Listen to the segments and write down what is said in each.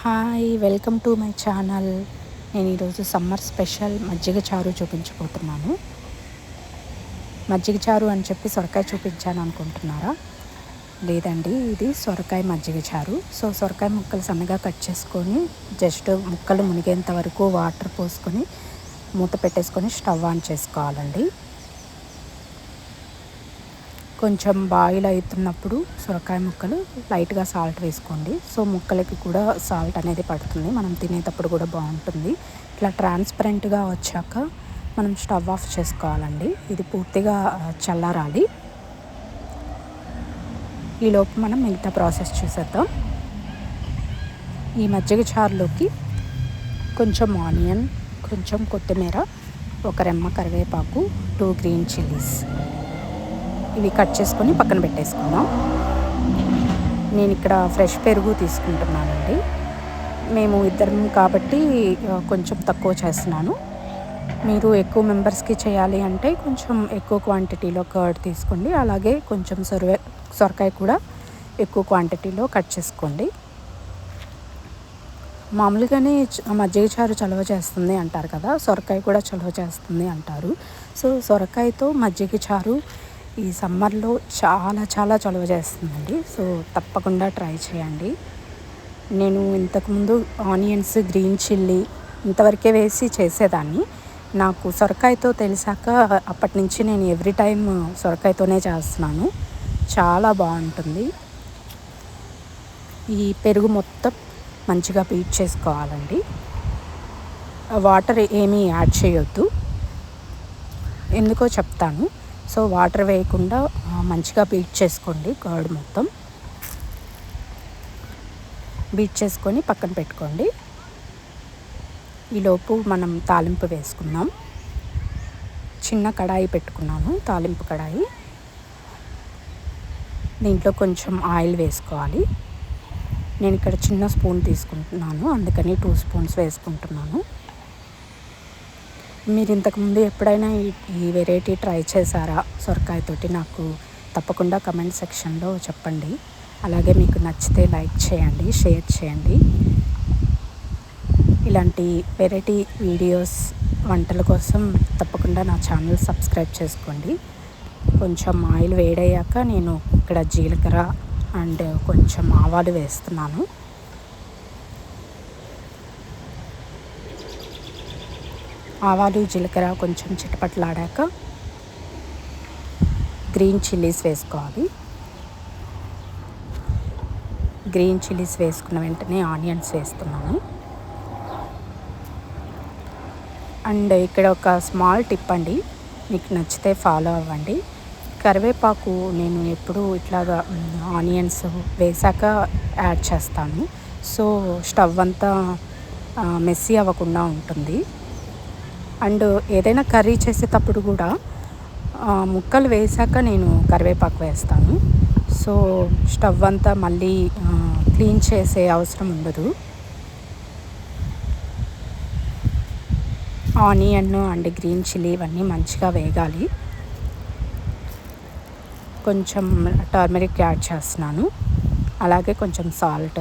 Hi, welcome to my channel. నేను ఈరోజు summer special మజ్జిగ చారు చూపించబోతున్నాను. మజ్జిగ చారు అని చెప్పి సొరకాయ చూపించాను అనుకుంటున్నారా? లేదండి, ఇది సొరకాయ మజ్జిగ చారు. సొరకాయ ముక్కలు సన్నగా కట్ చేసుకొని జస్ట్ ముక్కలు మునిగేంత వరకు వాటర్ పోసుకొని మూత పెట్టేసుకొని స్టవ్ ఆన్ చేసుకోవాలండి. కొంచెం బాయిల్ అవుతున్నప్పుడు సొరకాయ ముక్కలు లైట్గా సాల్ట్ వేసుకోండి. ముక్కలకి కూడా సాల్ట్ అనేది పడుతుంది, మనం తినేటప్పుడు కూడా బాగుంటుంది. ఇట్లా ట్రాన్స్పరెంట్గా వచ్చాక మనం స్టవ్ ఆఫ్ చేసుకోవాలండి. ఇది పూర్తిగా చల్లారాలి. ఈలోపు మనం మిగతా ప్రాసెస్ చూసేద్దాం. ఈ మజ్జిగ చారులోకి కొంచెం ఆనియన్, కొంచెం కొత్తిమీర, ఒక రెమ్మ కరివేపాకు, 2 గ్రీన్ చిల్లీస్ ఇవి కట్ చేసుకొని పక్కన పెట్టేసుకుందాం. నేను ఇక్కడ ఫ్రెష్ పెరుగు తీసుకుంటున్నానండి. మేము ఇద్దరం కాబట్టి కొంచెం తక్కువ చేస్తున్నాను. మీరు ఎక్కువ మెంబర్స్కి చేయాలి అంటే కొంచెం ఎక్కువ క్వాంటిటీలో కర్డ్ తీసుకోండి. అలాగే కొంచెం సొరకాయ కూడా ఎక్కువ క్వాంటిటీలో కట్ చేసుకోండి. మామూలుగానే మజ్జిగ చారు చలవ చేస్తుంది అంటారు కదా, సొరకాయ కూడా చలవ చేస్తుంది అంటారు. సొరకాయతో మజ్జిగ చారు ఈ సమ్మర్లో చాలా చాలా చలువ చేస్తుందండి. తప్పకుండా ట్రై చేయండి. నేను ఇంతకుముందు ఆనియన్స్, గ్రీన్ చిల్లీ ఇంతవరకే వేసి చేసేదాన్ని. నాకు సొరకాయతో తెలిసాక అప్పటి నుంచి నేను ఎవ్రీ టైం సొరకాయతోనే చేస్తున్నాను. చాలా బాగుంటుంది. ఈ పెరుగు మొత్తం మంచిగా బీట్ చేసుకోవాలండి. వాటర్ ఏమీ యాడ్ చేయొద్దు, ఎందుకో చెప్తాను. వాటర్ వేయకుండా మంచిగా బీట్ చేసుకోండి. కర్డ్ మొత్తం బీట్ చేసుకొని పక్కన పెట్టుకోండి. ఈలోపు మనం తాలింపు వేసుకుందాం. చిన్న కడాయి పెట్టుకున్నాను, తాలింపు కడాయి. దీంట్లో కొంచెం ఆయిల్ వేసుకోవాలి. నేను ఇక్కడ చిన్న స్పూన్ తీసుకుంటున్నాను, అందుకని 2 స్పూన్స్ వేసుకుంటున్నాను. మీరు ఇంతకుముందు ఎప్పుడైనా ఈ వెరైటీ ట్రై చేశారా సొరకాయతోటి? నాకు తప్పకుండా కమెంట్ సెక్షన్లో చెప్పండి. అలాగే మీకు నచ్చితే లైక్ చేయండి, షేర్ చేయండి. ఇలాంటి వెరైటీ వీడియోస్, వంటల కోసం తప్పకుండా నా ఛానల్ సబ్స్క్రైబ్ చేసుకోండి. కొంచెం ఆయిల్ వేడయ్యాక నేను ఇక్కడ జీలకర్ర అండ్ కొంచెం ఆవాలు వేస్తున్నాను. ఆవాలు, జీలకర్ర కొంచెం చిటపట్లాడాక గ్రీన్ చిల్లీస్ వేసుకోవాలి. గ్రీన్ చిల్లీస్ వేసుకున్న వెంటనే ఆనియన్స్ వేస్తున్నాను. అండ్ ఇక్కడ ఒక స్మాల్ టిప్ అండి, మీకు నచ్చితే ఫాలో అవ్వండి. కరివేపాకు నేను ఎప్పుడూ ఇట్లాగా ఆనియన్స్ వేసాక యాడ్ చేస్తాను. స్టవ్ అంతా మెస్సీ అవ్వకుండా ఉంటుంది. అండ్ ఏదైనా కర్రీ చేసేటప్పుడు కూడా ముక్కలు వేసాక నేను కరివేపాకు వేస్తాను. స్టవ్ అంతా మళ్ళీ క్లీన్ చేసే అవసరం ఉండదు. ఆనియన్ అండ్ గ్రీన్ చిల్లీ ఇవన్నీ మంచిగా వేగాలి. కొంచెం టర్మరిక్ యాడ్ చేస్తున్నాను, అలాగే కొంచెం సాల్ట్.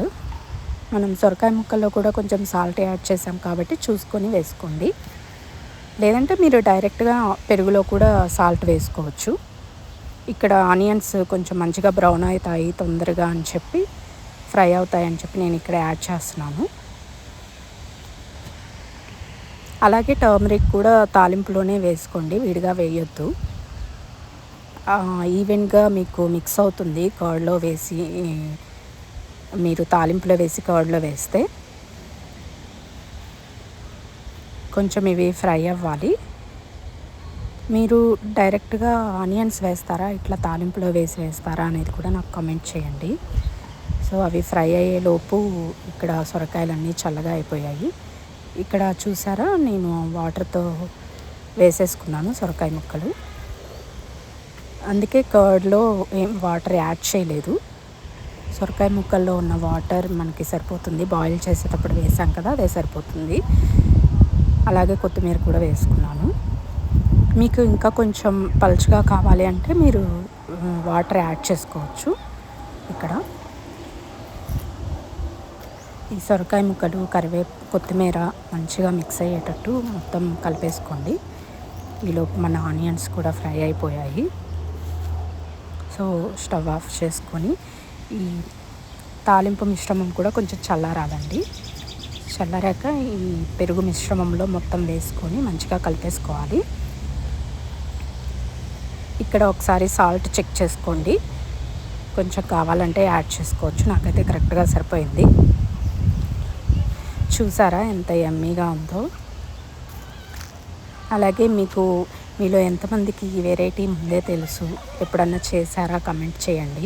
మనం సొరకాయ ముక్కల్లో కూడా కొంచెం సాల్ట్ యాడ్ చేసాం కాబట్టి చూసుకొని వేసుకోండి. లేదంటే మీరు డైరెక్ట్గా పెరుగులో కూడా సాల్ట్ వేసుకోవచ్చు. ఇక్కడ ఆనియన్స్ కొంచెం మంచిగా బ్రౌన్ అవుతాయి తొందరగా అని చెప్పి, ఫ్రై అవుతాయి అని చెప్పి నేను ఇక్కడ యాడ్ చేస్తున్నాను. అలాగే టర్మరిక్ కూడా తాలింపులోనే వేసుకోండి, విడిగా వేయొద్దు. ఈవెన్గా మీకు మిక్స్ అవుతుంది కర్డ్లో వేసి, మీరు తాలింపులో వేసి కర్డ్లో వేస్తే. కొంచెం ఇవి ఫ్రై అవ్వాలి. మీరు డైరెక్ట్గా ఆనియన్స్ వేస్తారా, ఇట్లా తాలింపులో వేస్తారా అనేది కూడా నాకు కామెంట్ చేయండి. అవి ఫ్రై అయ్యేలోపు ఇక్కడ సొరకాయలన్నీ చల్లగా అయిపోయాయి. ఇక్కడ చూసారా, నేను వాటర్తో వేసేసుకున్నాను సొరకాయ ముక్కలు. అందుకే కర్డ్లో ఏం వాటర్ యాడ్ చేయలేదు. సొరకాయ ముక్కల్లో ఉన్న వాటర్ మనకి సరిపోతుంది. బాయిల్ చేసేటప్పుడు వేసాం కదా, అదే సరిపోతుంది. అలాగే కొత్తిమీర కూడా వేసుకున్నాను. మీకు ఇంకా కొంచెం పలుచగా కావాలి అంటే మీరు వాటర్ యాడ్ చేసుకోవచ్చు. ఇక్కడ ఈ సొరకాయ ముక్కలు కొత్తిమీర మంచిగా మిక్స్ అయ్యేటట్టు మొత్తం కలిపేసుకోండి. ఈలోపు మన ఆనియన్స్ కూడా ఫ్రై అయిపోయాయి. సో స్టవ్ ఆఫ్ చేసుకొని ఈ తాలింపు మిశ్రమం కూడా కొంచెం చల్లారాలండి. చల్లారాక ఈ పెరుగు మిశ్రమంలో మొత్తం వేసుకొని మంచిగా కలిపేసుకోవాలి. ఇక్కడ ఒకసారి సాల్ట్ చెక్ చేసుకోండి, కొంచెం కావాలంటే యాడ్ చేసుకోవచ్చు. నాకైతే కరెక్ట్గా సరిపోయింది. చూసారా ఎంత యమ్మీగా ఉందో. అలాగే మీలో ఎంతమందికి ఈ వెరైటీ ముందే తెలుసు, ఎప్పుడన్నా చేశారా కమెంట్ చేయండి.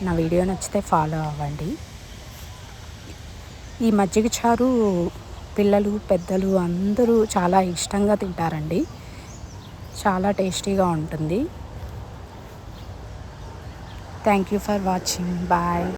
నా వీడియో నచ్చితే ఫాలో అవ్వండి. ఈ మజ్జిగ చారు పిల్లలు పెద్దలు అందరూ చాలా ఇష్టంగా తింటారండి. చాలా టేస్టీగా ఉంటుంది. Thank you for watching. Bye.